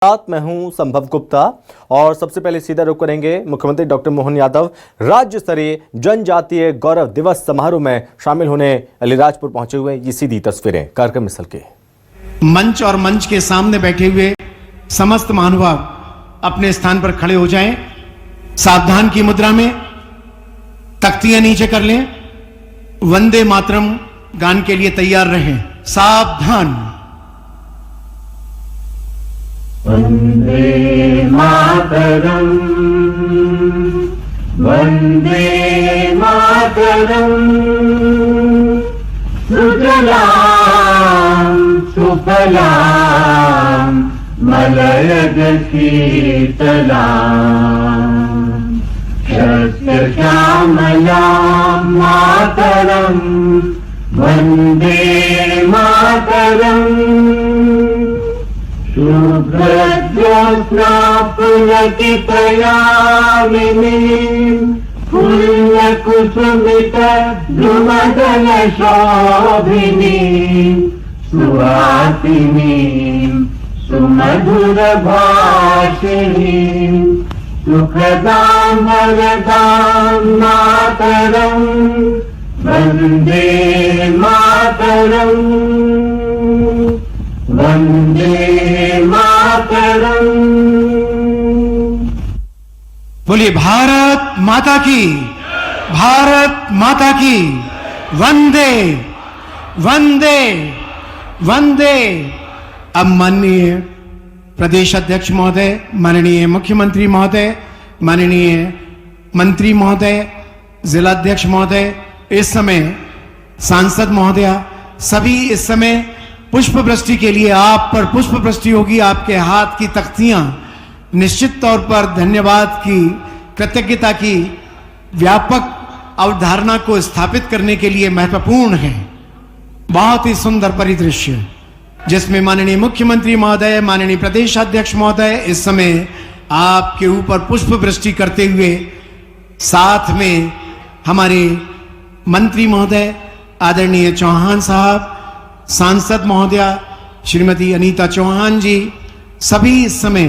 मैं हूं संभव गुप्ता और सबसे पहले सीधा रुख करेंगे मुख्यमंत्री डॉक्टर मोहन यादव राज्य स्तरीय जनजातीय गौरव दिवस समारोह में शामिल होने अलीराजपुर पहुंचे हुए। ये सीधी तस्वीरें कार्यक्रम स्थल के मंच और मंच के सामने बैठे हुए समस्त महानुभाव अपने स्थान पर खड़े हो जाएं। सावधान की मुद्रा में तख्तियां नीचे कर लें। वंदे मातरम गान के लिए तैयार रहें। सावधान। वंदे मातरम, वंदे मातरम, सुजलाम सुफलाम मलयज शीतलाम शस्य श्यामलाम मातरम वंदे मातरम। शुभ्रज्योत्स्ना पुलकितयामिनीं फुल्लकुसुमित द्रुमदल शोभिनीं सुहासिनीं सुमधुर भाषिणीं सुखदां वरदां मातरं वन्दे मातरं वन्दे मातरम। बोलिए भारत माता की, भारत माता की। वंदे वंदे वंदे। अब माननीय प्रदेश अध्यक्ष महोदय, माननीय मुख्यमंत्री महोदय, माननीय मंत्री महोदय, जिलाध्यक्ष महोदय, इस समय सांसद महोदया, सभी इस समय पुष्प वृष्टि के लिए आप पर पुष्प वृष्टि होगी। आपके हाथ की तख्तियां निश्चित तौर पर धन्यवाद की, कृतज्ञता की व्यापक अवधारणा को स्थापित करने के लिए महत्वपूर्ण है। बहुत ही सुंदर परिदृश्य जिसमें माननीय मुख्यमंत्री महोदय, माननीय प्रदेश अध्यक्ष महोदय इस समय आपके ऊपर पुष्प वृष्टि करते हुए, साथ में हमारे मंत्री महोदय आदरणीय चौहान साहब, सांसद महोदया श्रीमती अनीता चौहान जी, सभी इस समय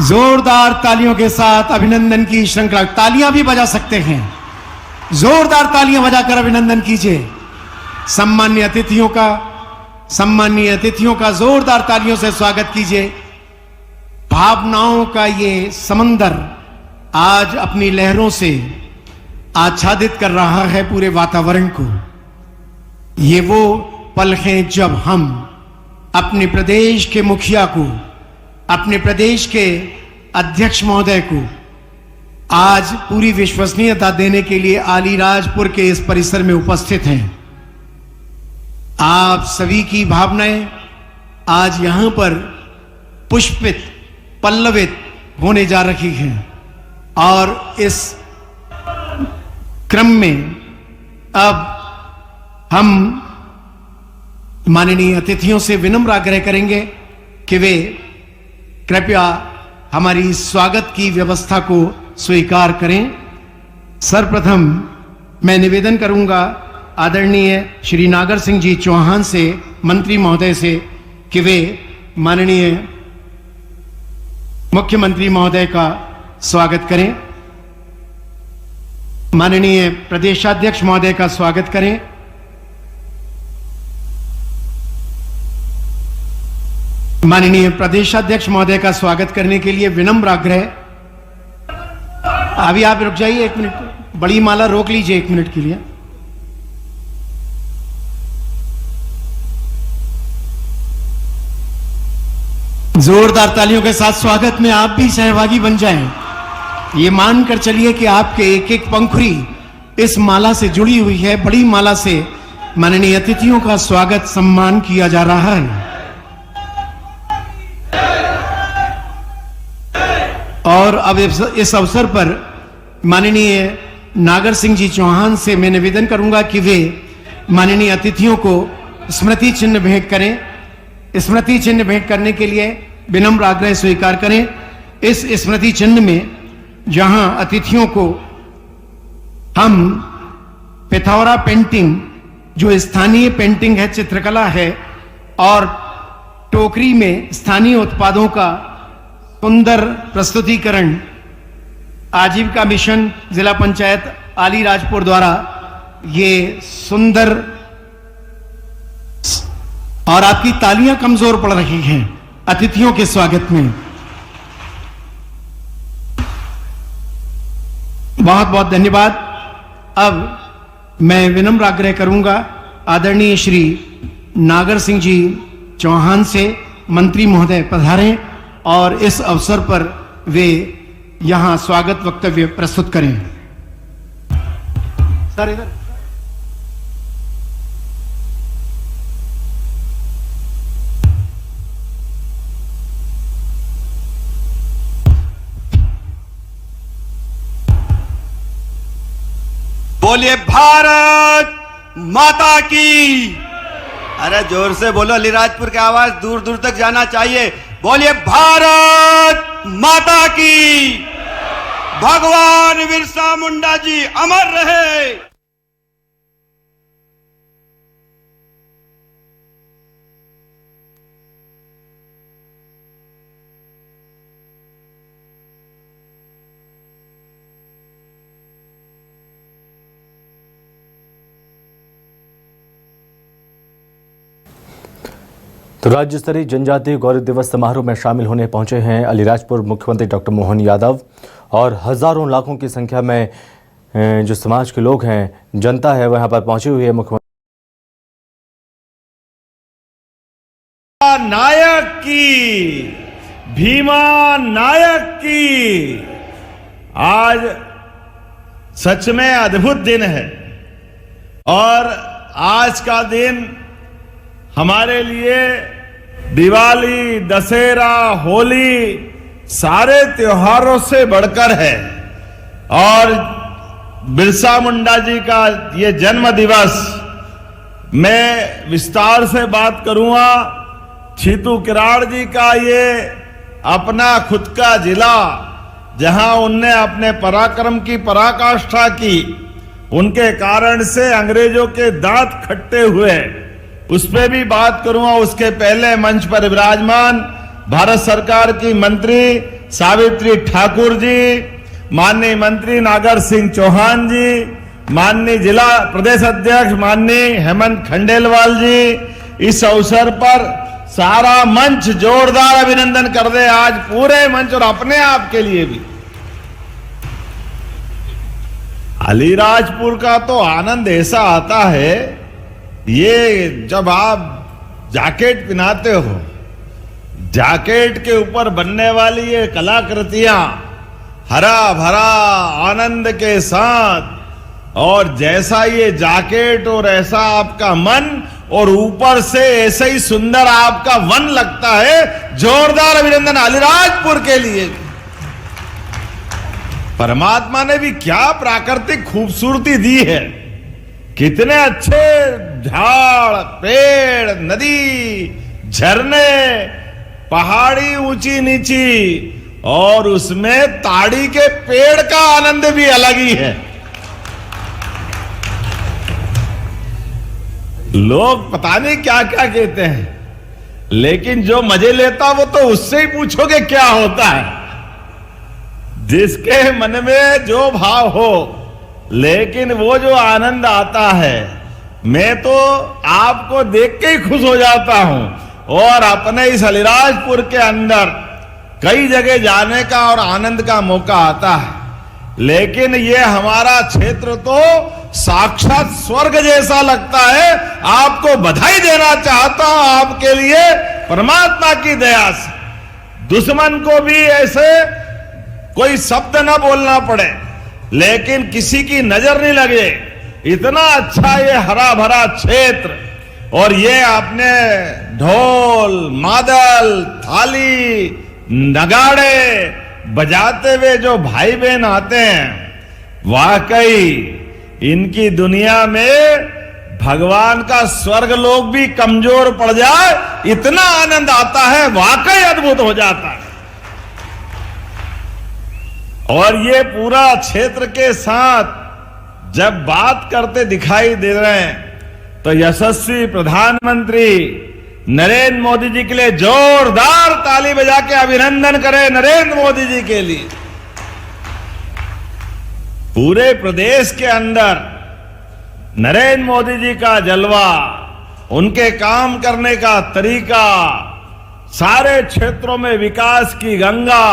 जोरदार तालियों के साथ अभिनंदन की श्रृंखला। तालियां भी बजा सकते हैं, जोरदार तालियां बजाकर अभिनंदन कीजिए। सम्माननीय अतिथियों का जोरदार तालियों से स्वागत कीजिए। भावनाओं का ये समंदर आज अपनी लहरों से आच्छादित कर रहा है पूरे वातावरण को। ये वो पल हैं जब हम अपने प्रदेश के मुखिया को, अपने प्रदेश के अध्यक्ष महोदय को आज पूरी विश्वसनीयता देने के लिए अलीराजपुर के इस परिसर में उपस्थित हैं। आप सभी की भावनाएं आज यहां पर पुष्पित, पल्लवित होने जा रही हैं और इस क्रम में अब हम माननीय अतिथियों से विनम्र आग्रह करेंगे कि वे कृपया हमारी स्वागत की व्यवस्था को स्वीकार करें। सर्वप्रथम मैं निवेदन करूंगा आदरणीय श्री नागर सिंह जी चौहान से, मंत्री महोदय से, कि वे माननीय मुख्यमंत्री महोदय का स्वागत करें। माननीय प्रदेशाध्यक्ष महोदय का स्वागत करें। माननीय प्रदेशाध्यक्ष महोदय का स्वागत करने के लिए विनम्र आग्रह। अभी आप रुक जाइए 1 मिनट, बड़ी माला रोक लीजिए 1 मिनट के लिए। जोरदार तालियों के साथ स्वागत में आप भी सहभागी बन जाएं। ये मानकर चलिए कि आपके एक एक पंखुड़ी इस माला से जुड़ी हुई है। बड़ी माला से माननीय अतिथियों का स्वागत, सम्मान किया जा रहा है। और अब इस अवसर पर माननीय नागर सिंह जी चौहान से मैं निवेदन करूंगा कि वे माननीय अतिथियों को स्मृति चिन्ह भेंट करें। स्मृति चिन्ह भेंट करने के लिए विनम्र आग्रह स्वीकार करें। इस स्मृति चिन्ह में जहां अतिथियों को हम पिथौरा पेंटिंग, जो स्थानीय पेंटिंग है, चित्रकला है, और टोकरी में स्थानीय उत्पादों का सुंदर प्रस्तुतिकरण आजीविका मिशन जिला पंचायत अलीराजपुर द्वारा ये सुंदर, और आपकी तालियां कमजोर पड़ रही हैं अतिथियों के स्वागत में। बहुत बहुत धन्यवाद। अब मैं विनम्र आग्रह करूंगा आदरणीय श्री नागर सिंह जी चौहान से, मंत्री महोदय पधारें और इस अवसर पर वे यहां स्वागत वक्तव्य प्रस्तुत करें। सर इधर। बोलिए भारत माता की। अरे जोर से बोलो, अलीराजपुर की आवाज दूर दूर तक जाना चाहिए। बोलिए भारत माता की। भगवान बिरसा मुंडा जी अमर रहे। तो राज्य स्तरीय जनजातीय गौरव दिवस समारोह में शामिल होने पहुंचे हैं अलीराजपुर मुख्यमंत्री डॉक्टर मोहन यादव, और हजारों लाखों की संख्या में जो समाज के लोग हैं, जनता है, वहां पर पहुंची हुई है। मुख्यमंत्री नायक की, भीमा नायक की आज सच में अद्भुत दिन है। और आज का दिन हमारे लिए दिवाली, दशहरा, होली सारे त्योहारों से बढ़कर है। और बिरसा मुंडा जी का ये जन्म दिवस मैं विस्तार से बात करूंगा। छीतू किराड़ जी का ये अपना खुद का जिला, जहां उनने अपने पराक्रम की पराकाष्ठा की, उनके कारण से अंग्रेजों के दांत खट्टे हुए, उस पर भी बात करूंगा। उसके पहले मंच पर विराजमान भारत सरकार की मंत्री सावित्री ठाकुर जी, माननीय मंत्री नागर सिंह चौहान जी, माननीय जिला प्रदेश अध्यक्ष माननीय हेमंत खंडेलवाल जी, इस अवसर पर सारा मंच जोरदार अभिनंदन कर दे आज पूरे मंच और अपने आप के लिए भी। अलीराजपुर का तो आनंद ऐसा आता है, ये जब आप जैकेट पहनाते हो, जैकेट के ऊपर बनने वाली ये कलाकृतियां हरा भरा आनंद के साथ, और जैसा ये जैकेट और ऐसा आपका मन, और ऊपर से ऐसे ही सुंदर आपका वन लगता है। जोरदार अभिनंदन अलीराजपुर के लिए। परमात्मा ने भी क्या प्राकृतिक खूबसूरती दी है, कितने अच्छे झाड़, पेड़, नदी, झरने, पहाड़ी ऊंची नीची, और उसमें ताड़ी के पेड़ का आनंद भी अलग ही है। लोग पता नहीं क्या क्या कहते हैं, लेकिन जो मजे लेता वो तो उससे ही पूछोगे क्या होता है। जिसके मन में जो भाव हो, लेकिन वो जो आनंद आता है, मैं तो आपको देख के ही खुश हो जाता हूं। और अपने इस अलीराजपुर के अंदर कई जगह जाने का और आनंद का मौका आता है, लेकिन ये हमारा क्षेत्र तो साक्षात स्वर्ग जैसा लगता है। आपको बधाई देना चाहता हूं आपके लिए, परमात्मा की दया से दुश्मन को भी ऐसे कोई शब्द ना बोलना पड़े, लेकिन किसी की नजर नहीं लगे। इतना अच्छा ये हरा भरा क्षेत्र, और ये आपने ढोल, मादल, थाली, नगाड़े बजाते हुए जो भाई बहन आते हैं, वाकई इनकी दुनिया में भगवान का स्वर्ग लोग भी कमजोर पड़ जाए, इतना आनंद आता है, वाकई अद्भुत हो जाता है। और ये पूरा क्षेत्र के साथ जब बात करते दिखाई दे रहे हैं, तो यशस्वी प्रधानमंत्री नरेंद्र मोदी जी के लिए जोरदार ताली बजा के अभिनंदन करें नरेंद्र मोदी जी के लिए। पूरे प्रदेश के अंदर नरेंद्र मोदी जी का जलवा, उनके काम करने का तरीका, सारे क्षेत्रों में विकास की गंगा।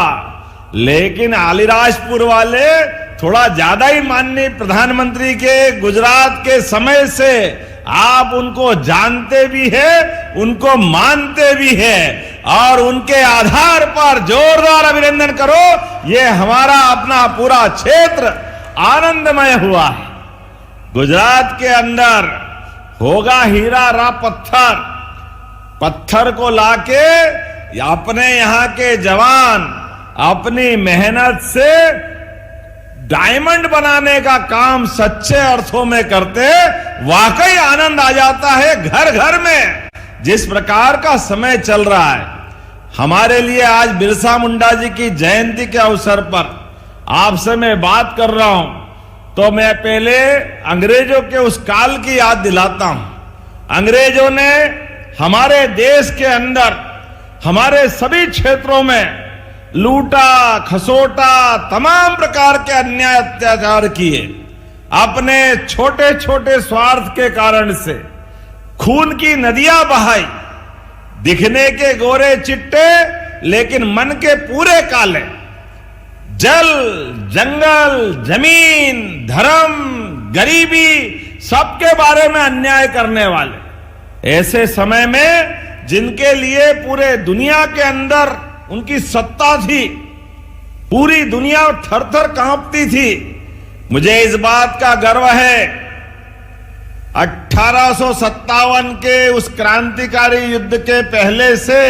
लेकिन अलीराजपुर वाले थोड़ा ज्यादा ही माननीय प्रधानमंत्री के गुजरात के समय से आप उनको जानते भी हैं, उनको मानते भी हैं और उनके आधार पर जोरदार अभिनंदन करो। ये हमारा अपना पूरा क्षेत्र आनंदमय हुआ है। गुजरात के अंदर होगा हीरा रा पत्थर, पत्थर को लाके अपने यहां के जवान अपनी मेहनत से डायमंड बनाने का काम सच्चे अर्थों में करते, वाकई आनंद आ जाता है घर घर में। जिस प्रकार का समय चल रहा है, हमारे लिए आज बिरसा मुंडा जी की जयंती के अवसर पर आपसे मैं बात कर रहा हूं, तो मैं पहले अंग्रेजों के उस काल की याद दिलाता हूं। अंग्रेजों ने हमारे देश के अंदर हमारे सभी क्षेत्रों में लूटा खसोटा, तमाम प्रकार के अन्याय अत्याचार किए। अपने छोटे छोटे स्वार्थ के कारण से खून की नदियां बहाई। दिखने के गोरे चिट्टे लेकिन मन के पूरे काले। जल, जंगल, जमीन, धर्म, गरीबी, सबके बारे में अन्याय करने वाले। ऐसे समय में जिनके लिए पूरे दुनिया के अंदर उनकी सत्ता थी, पूरी दुनिया थर थर कांपती थी। मुझे इस बात का गर्व है, 1857 के उस क्रांतिकारी युद्ध के पहले से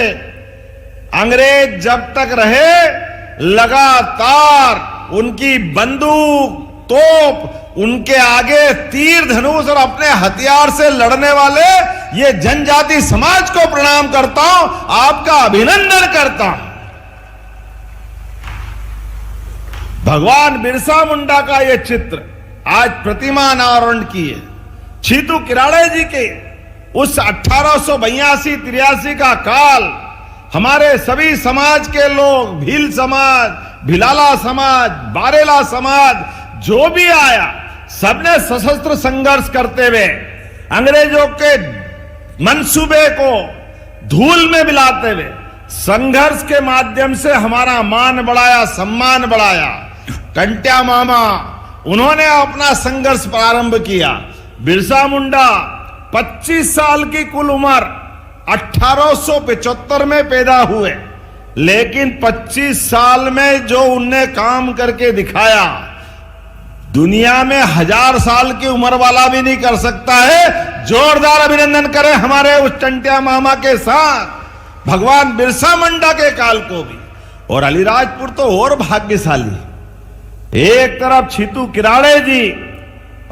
अंग्रेज जब तक रहे, लगातार उनकी बंदूक, तोप, उनके आगे तीर धनुष और अपने हथियार से लड़ने वाले ये जनजाति समाज को प्रणाम करता हूं, आपका अभिनंदन करता हूं। भगवान बिरसा मुंडा का यह चित्र आज प्रतिमा अनावरण की है। छीतू किराड़े जी के उस 1882-83 का काल, हमारे सभी समाज के लोग, भील समाज, भिलाला समाज, बारेला समाज, जो भी आया, सबने सशस्त्र संघर्ष करते हुए अंग्रेजों के मंसूबे को धूल में मिलाते हुए संघर्ष के माध्यम से हमारा मान बढ़ाया, सम्मान बढ़ाया। टंट्या मामा, उन्होंने अपना संघर्ष प्रारंभ किया। बिरसा मुंडा 25 साल की कुल उम्र, 1875 में पैदा हुए, लेकिन 25 साल में जो उनने काम करके दिखाया, दुनिया में 1000 साल की उम्र वाला भी नहीं कर सकता है। जोरदार अभिनंदन करें हमारे उस टंट्या मामा के साथ, भगवान बिरसा मुंडा के काल को भी। और अलीराजपुर तो और भाग्यशाली, एक तरफ छीतू किराड़े जी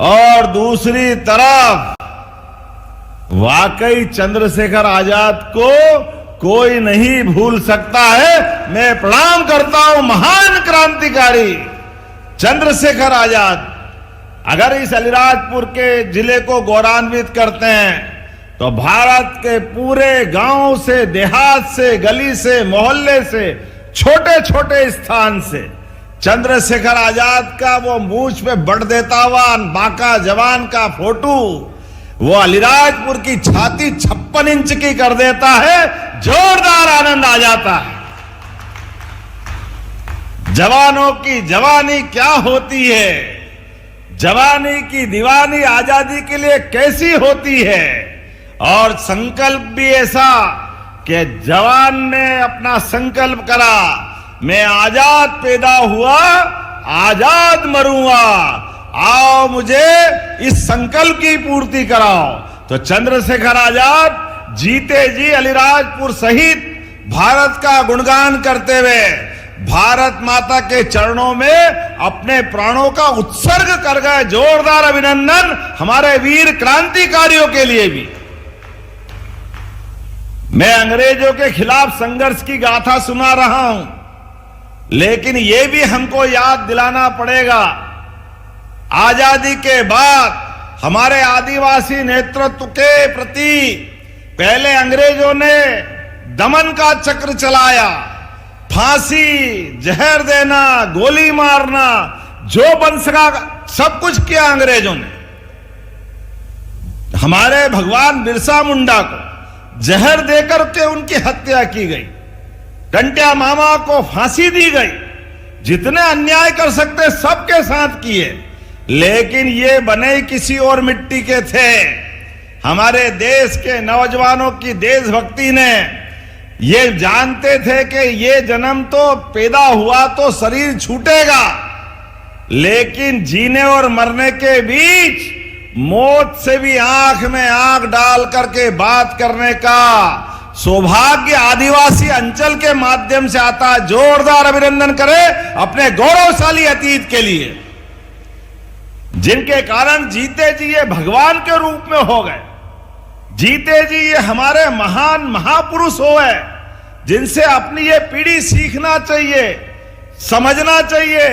और दूसरी तरफ वाकई चंद्रशेखर आजाद को कोई नहीं भूल सकता है। मैं प्रणाम करता हूं महान क्रांतिकारी चंद्रशेखर आजाद। अगर इस अलीराजपुर के जिले को गौरवान्वित करते हैं तो भारत के पूरे गांव से, देहात से, गली से, मोहल्ले से, छोटे छोटे स्थान से चंद्रशेखर आजाद का वो मूंछ पे बट देता हुआ बांका जवान का फोटो वो अलीराजपुर की छाती 56 इंच की कर देता है। जोरदार आनंद आ जाता है। जवानों की जवानी क्या होती है, जवानी की दीवानी आजादी के लिए कैसी होती है, और संकल्प भी ऐसा कि जवान ने अपना संकल्प करा, मैं आजाद पैदा हुआ, आजाद मरूंगा, आओ मुझे इस संकल्प की पूर्ति कराओ। तो चंद्रशेखर आजाद जीते जी अलीराजपुर सहित भारत का गुणगान करते हुए भारत माता के चरणों में अपने प्राणों का उत्सर्ग कर गए। जोरदार अभिनंदन हमारे वीर क्रांतिकारियों के लिए भी। मैं अंग्रेजों के खिलाफ संघर्ष की गाथा सुना रहा हूं, लेकिन यह भी हमको याद दिलाना पड़ेगा, आजादी के बाद हमारे आदिवासी नेतृत्व के प्रति पहले अंग्रेजों ने दमन का चक्र चलाया, फांसी, जहर देना, गोली मारना, जो बन सका सब कुछ किया अंग्रेजों ने। हमारे भगवान बिरसा मुंडा को जहर देकर के उनकी हत्या की गई, टंट्या मामा को फांसी दी गई, जितने अन्याय कर सकते सबके साथ किए, लेकिन ये बने किसी और मिट्टी के थे। हमारे देश के नौजवानों की देशभक्ति ने ये जानते थे कि ये जन्म तो पैदा हुआ तो शरीर छूटेगा, लेकिन जीने और मरने के बीच मौत से भी आंख में आंख डाल करके बात करने का सौभाग्य आदिवासी अंचल के माध्यम से आता है। जोरदार अभिनंदन करें अपने गौरवशाली अतीत के लिए, जिनके कारण जीते जी ये भगवान के रूप में हो गए, जीते जी ये हमारे महान महापुरुष हो गए, जिनसे अपनी ये पीढ़ी सीखना चाहिए, समझना चाहिए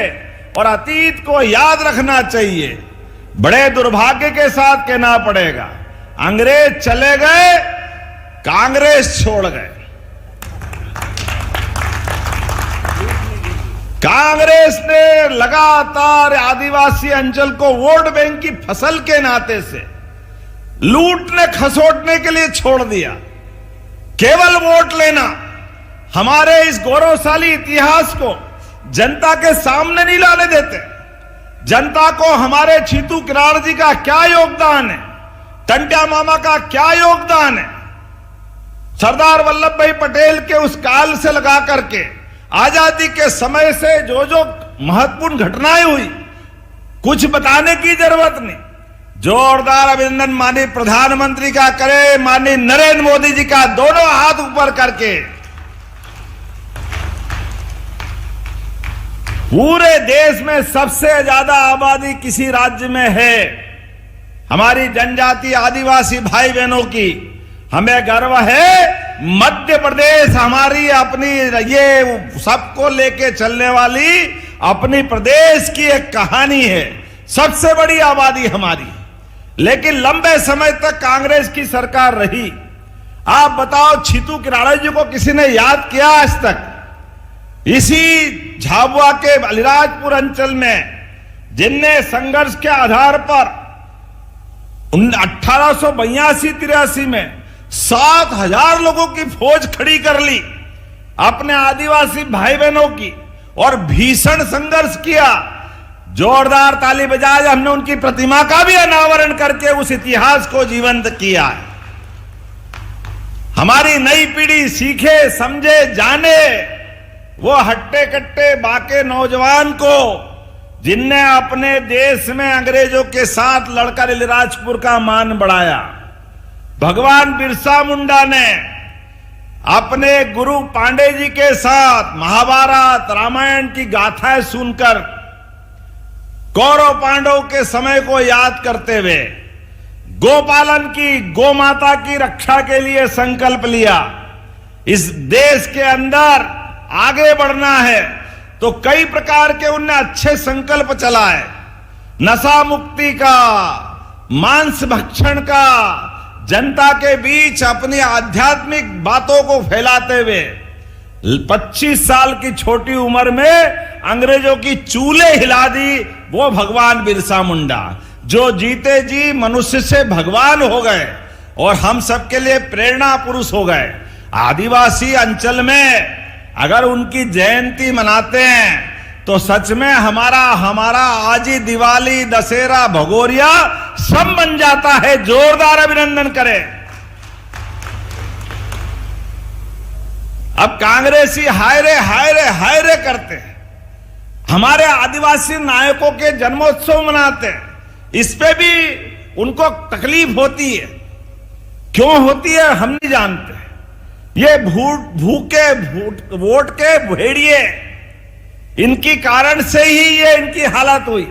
और अतीत को याद रखना चाहिए। बड़े दुर्भाग्य के साथ कहना पड़ेगा, अंग्रेज चले गए, कांग्रेस छोड़ गए। कांग्रेस ने लगातार आदिवासी अंचल को वोट बैंक की फसल के नाते से लूटने खसोटने के लिए छोड़ दिया। केवल वोट लेना, हमारे इस गौरवशाली इतिहास को जनता के सामने नहीं लाने देते। जनता को हमारे छीतू किराड़ जी का क्या योगदान है, टंट्या मामा का क्या योगदान है, सरदार वल्लभ भाई पटेल के उस काल से लगा करके आजादी के समय से जो जो महत्वपूर्ण घटनाएं हुई, कुछ बताने की जरूरत नहीं। जोरदार अभिनंदन माननीय प्रधानमंत्री का करें, माननीय नरेंद्र मोदी जी का दोनों हाथ ऊपर करके। पूरे देश में सबसे ज्यादा आबादी किसी राज्य में है हमारी जनजाति आदिवासी भाई बहनों की, हमें गर्व है। मध्य प्रदेश हमारी अपनी ये सबको लेके चलने वाली अपनी प्रदेश की एक कहानी है, सबसे बड़ी आबादी हमारी, लेकिन लंबे समय तक कांग्रेस की सरकार रही। आप बताओ, छीतू किराड़ा जी को किसी ने याद किया आज तक? इसी झाबुआ के अलीराजपुर अंचल में जिनने संघर्ष के आधार पर 1882-83 में 7,000 लोगों की फौज खड़ी कर ली अपने आदिवासी भाई बहनों की और भीषण संघर्ष किया। जोरदार ताली बजाए, हमने उनकी प्रतिमा का भी अनावरण करके उस इतिहास को जीवंत किया है। हमारी नई पीढ़ी सीखे, समझे, जाने वो हट्टे कट्टे बाके नौजवान को जिनने अपने देश में अंग्रेजों के साथ लड़कर अलीराजपुर का मान बढ़ाया। भगवान बिरसा मुंडा ने अपने गुरु पांडे जी के साथ महाभारत रामायण की गाथाएं सुनकर कौरव पांडव के समय को याद करते हुए गोपालन की, गौ माता की रक्षा के लिए संकल्प लिया। इस देश के अंदर आगे बढ़ना है तो कई प्रकार के उनने अच्छे संकल्प चलाए, नशा मुक्ति का, मांस भक्षण का, जनता के बीच अपनी आध्यात्मिक बातों को फैलाते हुए 25 साल की छोटी उम्र में अंग्रेजों की चूल्हे हिला दी वो भगवान बिरसा मुंडा, जो जीते जी मनुष्य से भगवान हो गए और हम सबके लिए प्रेरणा पुरुष हो गए। आदिवासी अंचल में अगर उनकी जयंती मनाते हैं तो सच में हमारा आज ही दिवाली, दशहरा, भगोरिया सब बन जाता है। जोरदार अभिनंदन करें। अब कांग्रेसी हाय रे करते हैं, हमारे आदिवासी नायकों के जन्मोत्सव मनाते हैं, इस पे भी उनको तकलीफ होती है। क्यों होती है हम नहीं जानते। ये भूखे वोट के भेड़िए, इनकी कारण से ही ये इनकी हालत हुई।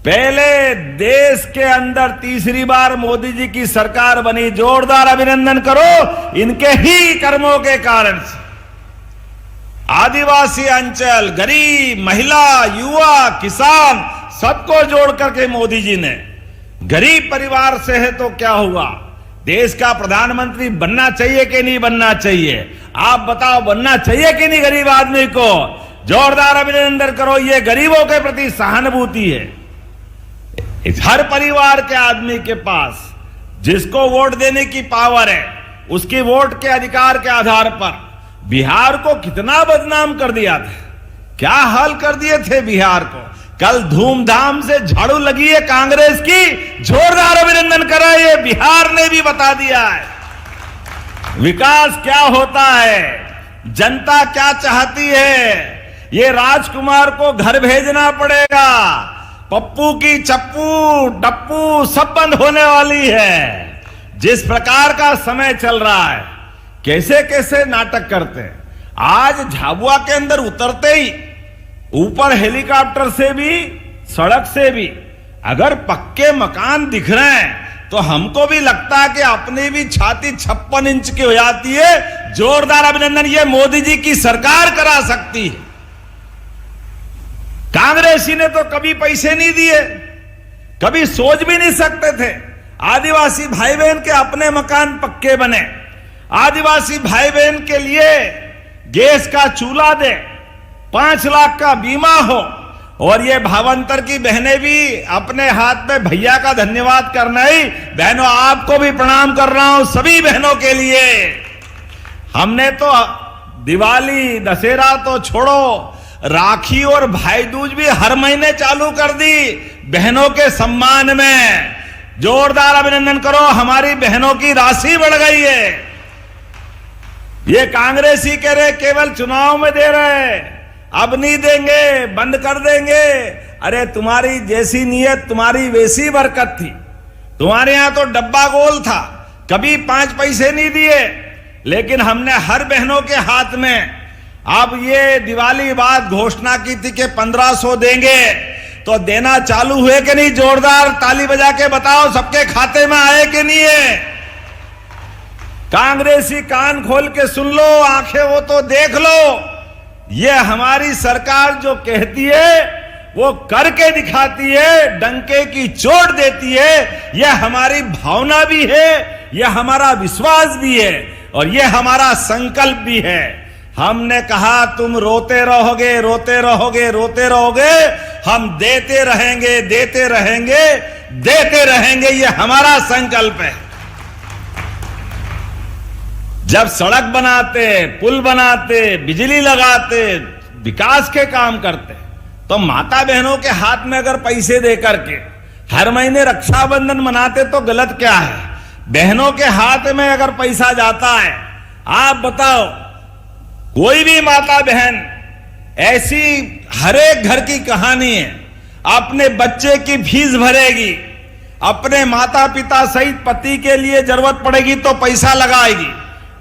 पहले देश के अंदर तीसरी बार मोदी जी की सरकार बनी, जोरदार अभिनंदन करो इनके ही कर्मों के कारण से। आदिवासी अंचल, गरीब, महिला, युवा, किसान सबको जोड़ करके मोदी जी ने, गरीब परिवार से है तो क्या हुआ, देश का प्रधानमंत्री बनना चाहिए कि नहीं बनना चाहिए? आप बताओ, बनना चाहिए कि नहीं? गरीब आदमी को जोरदार अभिनंदन करो। ये गरीबों के प्रति सहानुभूति है। हर परिवार के आदमी के पास जिसको वोट देने की पावर है, उसकी वोट के अधिकार के आधार पर बिहार को कितना बदनाम कर दिया था, क्या हाल कर दिए थे बिहार को। कल धूमधाम से झाड़ू लगी है कांग्रेस की, जोरदार अभिनंदन करा। ये बिहार ने भी बता दिया है विकास क्या होता है, जनता क्या चाहती है। ये राजकुमार को घर भेजना पड़ेगा। पप्पू की चप्पू डप्पू सब बंद होने वाली है। जिस प्रकार का समय चल रहा है, कैसे कैसे नाटक करते हैं। आज झाबुआ के अंदर उतरते ही ऊपर हेलीकॉप्टर से भी सड़क से भी अगर पक्के मकान दिख रहे हैं तो हमको भी लगता है कि अपनी भी छाती 56 इंच की हो जाती है। जोरदार अभिनंदन, ये मोदी जी की सरकार करा सकती है। कांग्रेसी ने तो कभी पैसे नहीं दिए, कभी सोच भी नहीं सकते थे आदिवासी भाई बहन के अपने मकान पक्के बने, आदिवासी भाई बहन के लिए गैस का चूल्हा दे, 5 लाख का बीमा हो। और ये भावांतर की बहनें भी अपने हाथ में भैया का धन्यवाद करना ही। बहनों, आपको भी प्रणाम कर रहा हूं, सभी बहनों के लिए। हमने तो दिवाली दशहरा तो छोड़ो, राखी और भाई दूज भी हर महीने चालू कर दी बहनों के सम्मान में। जोरदार अभिनंदन करो, हमारी बहनों की राशि बढ़ गई है। ये कांग्रेसी कह रहे केवल चुनाव में दे रहे, अब नहीं देंगे, बंद कर देंगे। अरे तुम्हारी जैसी नीयत तुम्हारी वैसी बरकत थी। तुम्हारे यहां तो डब्बा गोल था, कभी 5 पैसे नहीं दिए, लेकिन हमने हर बहनों के हाथ में अब ये दिवाली बाद घोषणा की थी कि 1500 देंगे, तो देना चालू हुए कि नहीं? जोरदार ताली बजा के बताओ, सबके खाते में आए कि नहीं है? कांग्रेसी कान खोल के सुन लो, आंखें हो तो देख लो। ये हमारी सरकार जो कहती है वो करके दिखाती है, डंके की चोट देती है। यह हमारी भावना भी है, यह हमारा विश्वास भी है और यह हमारा संकल्प भी है। हमने कहा तुम रोते रहोगे, रोते रहोगे, रोते रहोगे, हम देते रहेंगे, देते रहेंगे, देते रहेंगे। यह हमारा संकल्प है। जब सड़क बनाते, पुल बनाते, बिजली लगाते, विकास के काम करते, तो माता बहनों के हाथ में अगर पैसे दे करके हर महीने रक्षाबंधन मनाते तो गलत क्या है? बहनों के हाथ में अगर पैसा जाता है, आप बताओ, कोई भी माता बहन ऐसी हर एक घर की कहानी है, अपने बच्चे की फीस भरेगी, अपने माता पिता सहित पति के लिए जरूरत पड़ेगी तो पैसा लगाएगी,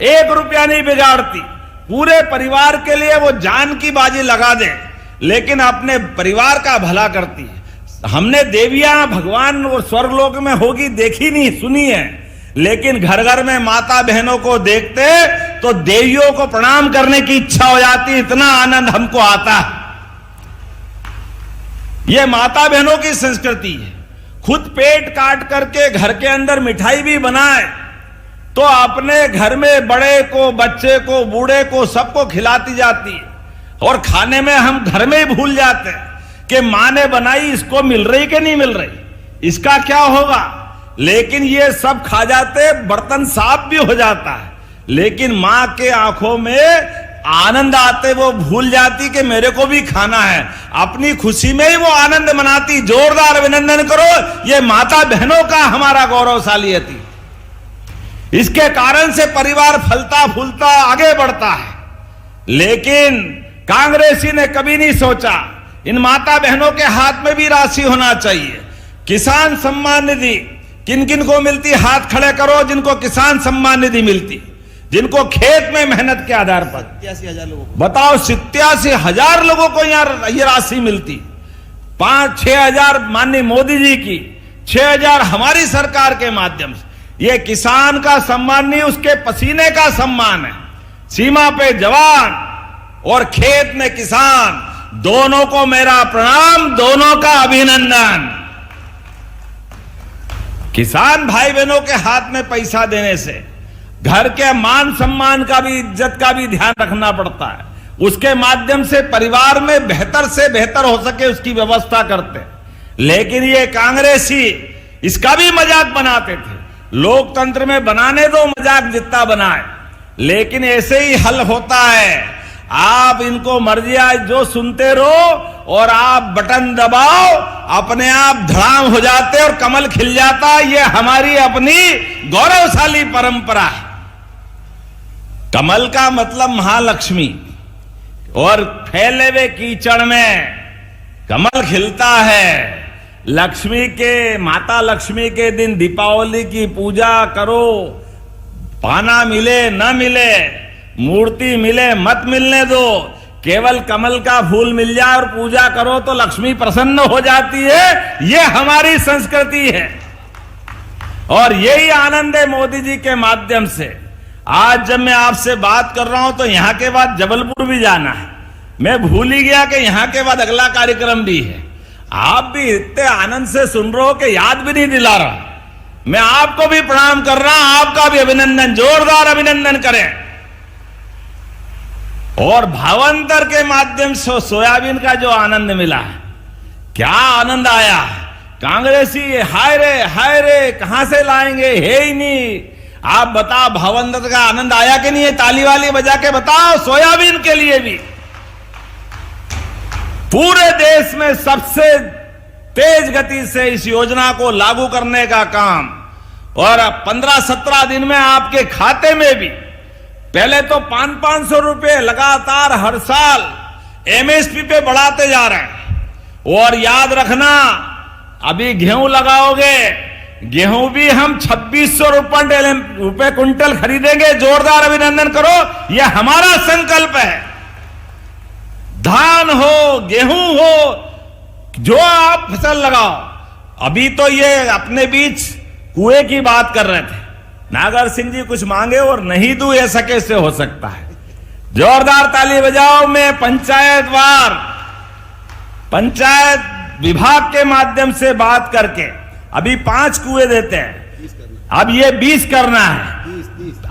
1 रुपया नहीं बिगाड़ती, पूरे परिवार के लिए वो जान की बाजी लगा दे, लेकिन अपने परिवार का भला करती है। हमने देवियां भगवान और स्वर्गलोक में होगी देखी नहीं, सुनी है, लेकिन घर घर में माता बहनों को देखते तो देवियों को प्रणाम करने की इच्छा हो जाती, इतना आनंद हमको आता है। यह माता बहनों की संस्कृति है। खुद पेट काट करके घर के अंदर मिठाई भी बनाए तो अपने घर में बड़े को, बच्चे को, बूढ़े को, सबको खिलाती जाती है। और खाने में हम घर में ही भूल जाते हैं कि मां ने बनाई, इसको मिल रही कि नहीं मिल रही, इसका क्या होगा। लेकिन ये सब खा जाते, बर्तन साफ भी हो जाता है, लेकिन मां के आंखों में आनंद आते, वो भूल जाती कि मेरे को भी खाना है। अपनी खुशी में ही वो आनंद मनाती। जोरदार अभिनंदन करो, ये माता बहनों का हमारा गौरवशाली है। इसके कारण से परिवार फलता फूलता आगे बढ़ता है। लेकिन कांग्रेसी ने कभी नहीं सोचा इन माता बहनों के हाथ में भी राशि होना चाहिए। किसान सम्मान निधि किन किन को मिलती, हाथ खड़े करो जिनको किसान सम्मान निधि मिलती, जिनको खेत में मेहनत के आधार पर। 87,000 लोगों को बताओ, 87,000 लोगों को यहाँ ये राशि मिलती। 5-6 हजार माननीय मोदी जी की, 6 हजार हमारी सरकार के माध्यम से। ये किसान का सम्मान नहीं, उसके पसीने का सम्मान है। सीमा पे जवान और खेत में किसान, दोनों को मेरा प्रणाम, दोनों का अभिनंदन। किसान भाई बहनों के हाथ में पैसा देने से घर के मान सम्मान का भी, इज्जत का भी ध्यान रखना पड़ता है। उसके माध्यम से परिवार में बेहतर से बेहतर हो सके उसकी व्यवस्था करते हैं। लेकिन ये कांग्रेसी इसका भी मजाक बनाते थे। लोकतंत्र में बनाने दो मजाक जितना बनाए, लेकिन ऐसे ही हल होता है। आप इनको मर्जी आज जो सुनते रहो और आप बटन दबाओ, अपने आप धड़ाम हो जाते और कमल खिल जाता। ये हमारी अपनी गौरवशाली परंपरा है। कमल का मतलब महालक्ष्मी, और फैले हुए कीचड़ में कमल खिलता है। लक्ष्मी के, माता लक्ष्मी के दिन दीपावली की पूजा करो, पाना मिले न मिले, मूर्ति मिले मत मिलने दो, केवल कमल का फूल मिल जाए और पूजा करो तो लक्ष्मी प्रसन्न हो जाती है। ये हमारी संस्कृति है और यही आनंद है मोदी जी के माध्यम से। आज जब मैं आपसे बात कर रहा हूं तो यहां के बाद जबलपुर भी जाना है। मैं भूल ही गया कि यहां के बाद अगला कार्यक्रम भी है। आप भी इतने आनंद से सुन रहे हो कि याद भी नहीं दिला रहा। मैं आपको भी प्रणाम कर रहा हूं, आपका भी अभिनंदन, जोरदार अभिनंदन करें। और भावांतर के माध्यम से सोयाबीन का जो आनंद मिला है, क्या आनंद आया। कांग्रेसी हाय रे कहां से लाएंगे, है ही नहीं। आप बताओ भावांतर का आनंद आया कि नहीं है? ताली वाली बजा के बताओ। सोयाबीन के लिए भी पूरे देश में सबसे तेज गति से इस योजना को लागू करने का काम, और 15-17 दिन में आपके खाते में भी, पहले तो 500-500 रुपए लगातार हर साल एमएसपी पे बढ़ाते जा रहे हैं। और याद रखना, अभी गेहूं लगाओगे, गेहूं भी हम 2600 रुपए कुंटल खरीदेंगे। जोरदार अभिनंदन करो, यह हमारा संकल्प है। धान हो, गेहूं हो, जो आप फसल लगाओ। अभी तो ये अपने बीच कुएं की बात कर रहे थे, नागर सिंह जी कुछ मांगे और नहीं दूं, ऐसा कैसे हो सकता है। जोरदार ताली बजाओ। मैं पंचायत विभाग के माध्यम से बात करके अभी 5 कुएं देते हैं। अब ये 20 करना है।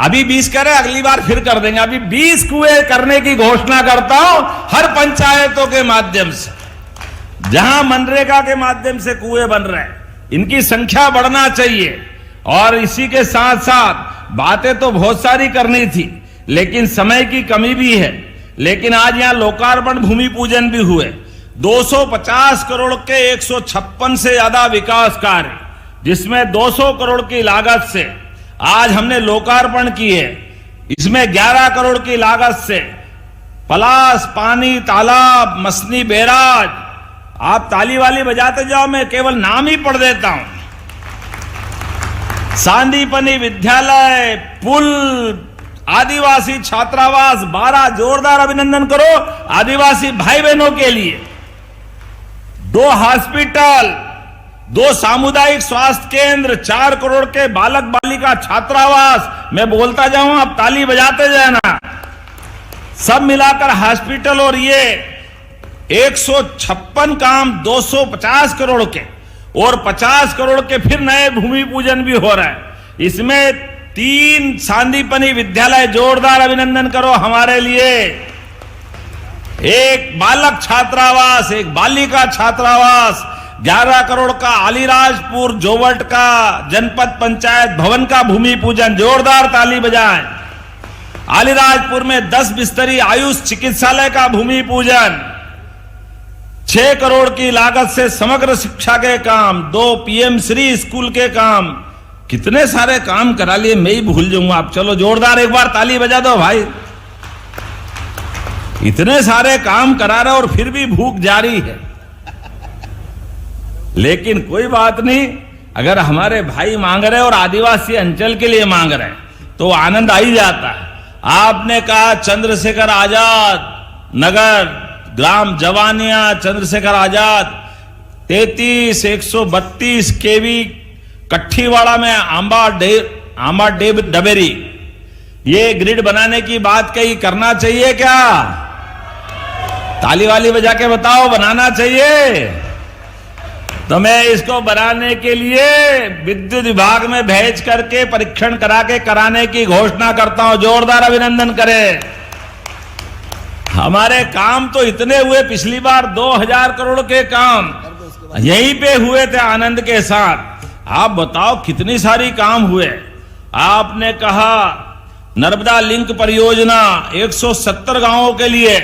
अभी 20 करें, अगली बार फिर कर देंगे। अभी 20 कुएं करने की घोषणा करता हूं हर पंचायतों के माध्यम से, जहां मनरेगा के माध्यम से कुएं बन रहे हैं। इनकी संख्या बढ़ना चाहिए। और इसी के साथ साथ बातें तो बहुत सारी करनी थी, लेकिन समय की कमी भी है। लेकिन आज यहां लोकार्पण भूमि पूजन भी हुए। 250 करोड़ के 156 से ज्यादा विकास कार्य, जिसमें 200 करोड़ की लागत से आज हमने लोकार्पण किए। इसमें 11 करोड़ की लागत से पलास, पानी, तालाब, मसनी बैराज। आप ताली वाली बजाते जाओ, मैं केवल नाम ही पढ़ देता हूं। सांदीपनी विद्यालय, पुल, आदिवासी छात्रावास 12। जोरदार अभिनंदन करो आदिवासी भाई बहनों के लिए। 2 हॉस्पिटल, 2 सामुदायिक स्वास्थ्य केंद्र, 4 करोड़ के बालक बालिका छात्रावास। मैं बोलता जाऊं, आप ताली बजाते जाना। सब मिलाकर हॉस्पिटल, और ये 156 काम 250 करोड़ के, और 50 करोड़ के फिर नए भूमि पूजन भी हो रहा है। इसमें 3 सांदीपनी विद्यालय। जोरदार अभिनंदन करो हमारे लिए। 1 बालक छात्रावास, 1 बालिका छात्रावास। 11 करोड़ का अलीराजपुर जोवट का जनपद पंचायत भवन का भूमि पूजन। जोरदार ताली बजाएं। अलीराजपुर में 10 बिस्तरी आयुष चिकित्सालय का भूमि पूजन। 6 करोड़ की लागत से समग्र शिक्षा के काम, 2 पीएम श्री स्कूल के काम। कितने सारे काम करा लिए, मैं ही भूल जाऊंगा। आप चलो जोरदार एक बार ताली बजा दो भाई। इतने सारे काम करा रहे और फिर भी भूख जारी है। लेकिन कोई बात नहीं, अगर हमारे भाई मांग रहे और आदिवासी अंचल के लिए मांग रहे तो आनंद आ ही जाता है। आपने कहा चंद्रशेखर आजाद नगर, ग्राम जवानिया, चंद्रशेखर आजाद 33 132 केवी कट्ठीवाड़ा में आंबा डेब डबेरी, ये ग्रिड बनाने की बात कही। करना चाहिए क्या? ताली वाली बजा के बताओ, बनाना चाहिए। तो मैं इसको बनाने के लिए विद्युत विभाग में भेज करके परीक्षण करा के कराने की घोषणा करता हूं। जोरदार अभिनंदन करें। हमारे काम तो इतने हुए, पिछली बार 2000 करोड़ के काम यहीं पे हुए थे आनंद के साथ। आप बताओ कितनी सारी काम हुए। आपने कहा नर्मदा लिंक परियोजना 170 गांवों के लिए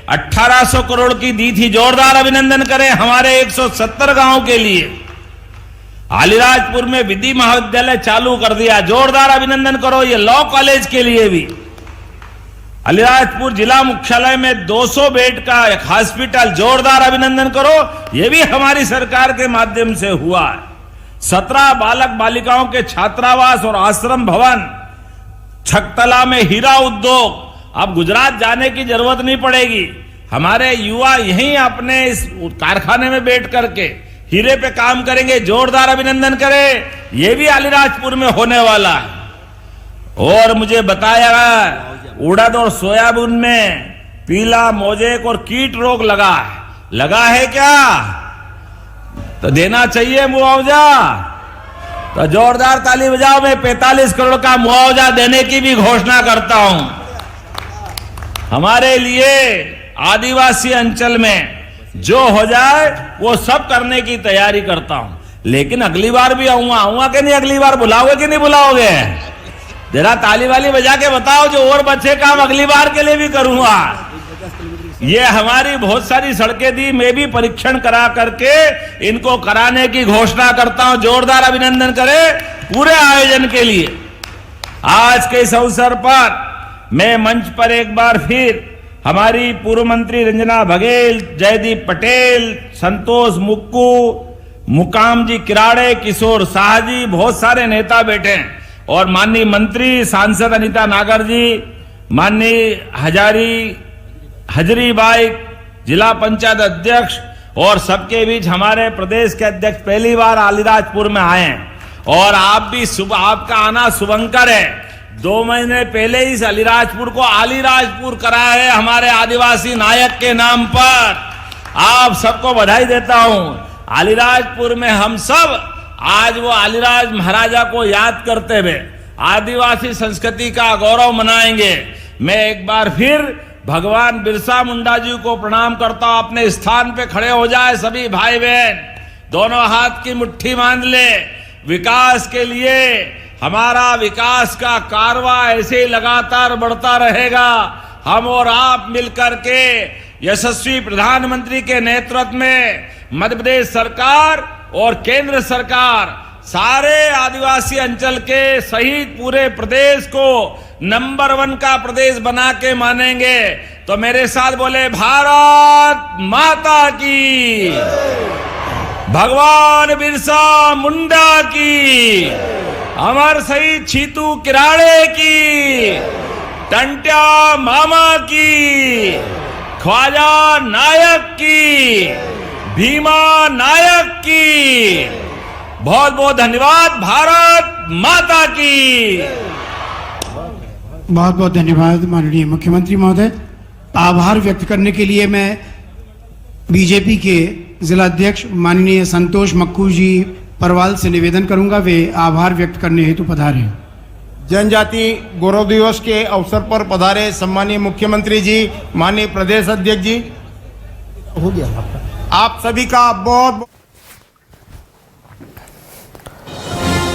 1800 करोड़ की दी थी। जोरदार अभिनंदन करें हमारे 170 गांवों के लिए। अलीराजपुर में विधि महाविद्यालय चालू कर दिया। जोरदार अभिनंदन करो। ये लॉ कॉलेज के लिए भी अलीराजपुर जिला मुख्यालय में 200 बेड का एक हॉस्पिटल। जोरदार अभिनंदन करो। ये भी हमारी सरकार के माध्यम से हुआ है। 17 बालक बालिकाओं के छात्रावास और आश्रम भवन। छकतला में हीरा उद्योग। अब गुजरात जाने की जरूरत नहीं पड़ेगी। हमारे युवा यहीं अपने इस कारखाने में बैठ करके हीरे पे काम करेंगे। जोरदार अभिनंदन करें। यह भी अलीराजपुर में होने वाला है। और मुझे बताया उड़द और सोयाबीन में पीला मोजेक और कीट रोग लगा है क्या? तो देना चाहिए मुआवजा। तो जोरदार ताली बजाओ। मैं 45 करोड़ का मुआवजा देने की भी घोषणा करता हूं। हमारे लिए आदिवासी अंचल में जो हो जाए वो सब करने की तैयारी करता हूं। लेकिन अगली बार भी आऊंगा कि नहीं? अगली बार बुलाओगे कि नहीं बुलाओगे? जरा ताली वाली बजा के बताओ। जो और बच्चे काम अगली बार के लिए भी करूंगा। ये हमारी बहुत सारी सड़कें दी, मैं भी परीक्षण करा करके इनको कराने की घोषणा करता हूं। जोरदार अभिनंदन करें पूरे आयोजन के लिए। आज के इस अवसर पर मैं मंच पर एक बार फिर हमारी पूर्व मंत्री रंजना बघेल, जयदीप पटेल, संतोष मुक्कू, मुकाम जी किराड़े, किशोर शाह जी, बहुत सारे नेता बैठे हैं। और माननीय मंत्री सांसद अनीता नागर जी, माननीय हजरी बाई, जिला पंचायत अध्यक्ष और सबके बीच हमारे प्रदेश के अध्यक्ष पहली बार अलीराजपुर में आए हैं। और आप भी आपका आना शुभंकर है। 2 महीने पहले इस अलीराजपुर को अलीराजपुर कराया है हमारे आदिवासी नायक के नाम पर। आप सबको बधाई देता हूं। अलीराजपुर में हम सब आज वो अलीराज महाराजा को याद करते हुए आदिवासी संस्कृति का गौरव मनाएंगे। मैं एक बार फिर भगवान बिरसा मुंडा जी को प्रणाम करता हूं। अपने स्थान पे खड़े हो जाए सभी भाई बहन, दोनों हाथ की मुट्ठी बांध ले। विकास के लिए हमारा विकास का कारवा ऐसे ही लगातार बढ़ता रहेगा। हम और आप मिलकर के यशस्वी प्रधानमंत्री के नेतृत्व में मध्य प्रदेश सरकार और केंद्र सरकार सारे आदिवासी अंचल के सहित पूरे प्रदेश को नंबर 1 का प्रदेश बना के मानेंगे। तो मेरे साथ बोले भारत माता की, भगवान बिरसा मुंडा की, अमर शहीद छीतू किराड़े की, टंट्या मामा की, ख्वाजा नायक की, भीमा नायक की। बहुत बहुत धन्यवाद। भारत माता की। बहुत बहुत धन्यवाद माननीय मुख्यमंत्री महोदय। आभार व्यक्त करने के लिए मैं बीजेपी के जिला अध्यक्ष माननीय संतोष मक्कू जी परवाल से निवेदन करूंगा, वे आभार व्यक्त करने हेतु पधारे। जनजाति गौरव दिवस के अवसर पर पधारे सम्मानीय मुख्यमंत्री जी, माननीय प्रदेश अध्यक्ष जी, हो गया आप सभी का बहुत।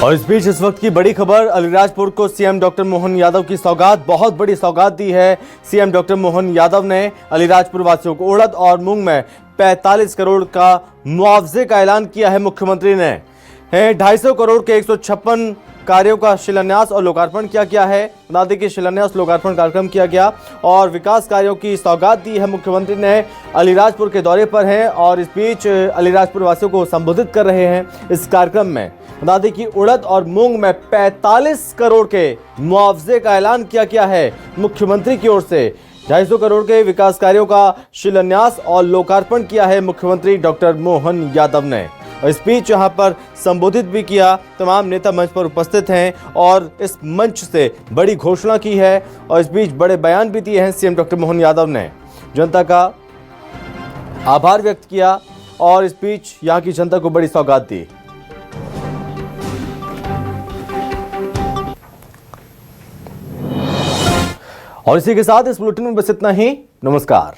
और इस बीच इस वक्त की बड़ी खबर, अलीराजपुर को सीएम डॉक्टर मोहन यादव की सौगात, बहुत बड़ी सौगात दी है सीएम डॉक्टर मोहन यादव ने अलीराजपुर वासियों को। उड़द और मूंग में 45 करोड़ का मुआवजे का ऐलान किया है मुख्यमंत्री ने। 250 करोड़ के 156 कार्यों का शिलान्यास और लोकार्पण किया गया है। बता दें कि शिलान्यास लोकार्पण कार्यक्रम किया गया और विकास कार्यों की सौगात दी है मुख्यमंत्री ने। अलीराजपुर के दौरे पर हैं और इस बीच अलीराजपुर वासियों को संबोधित कर रहे हैं इस कार्यक्रम में। बता दें कि उड़द और मूंग में 45 करोड़ के मुआवजे का ऐलान किया गया है मुख्यमंत्री की ओर से। 250 करोड़ के विकास कार्यों का शिलान्यास और लोकार्पण किया है मुख्यमंत्री डॉक्टर मोहन यादव ने। और इस बीच यहाँ पर संबोधित भी किया। तमाम नेता मंच पर उपस्थित हैं और इस मंच से बड़ी घोषणा की है और इस बीच बड़े बयान भी दिए हैं सीएम डॉक्टर मोहन यादव ने। जनता का आभार व्यक्त किया और इस बीच यहां की जनता को बड़ी सौगात दी। और इसी के साथ इस बुलेटिन में बस इतना ही। नमस्कार।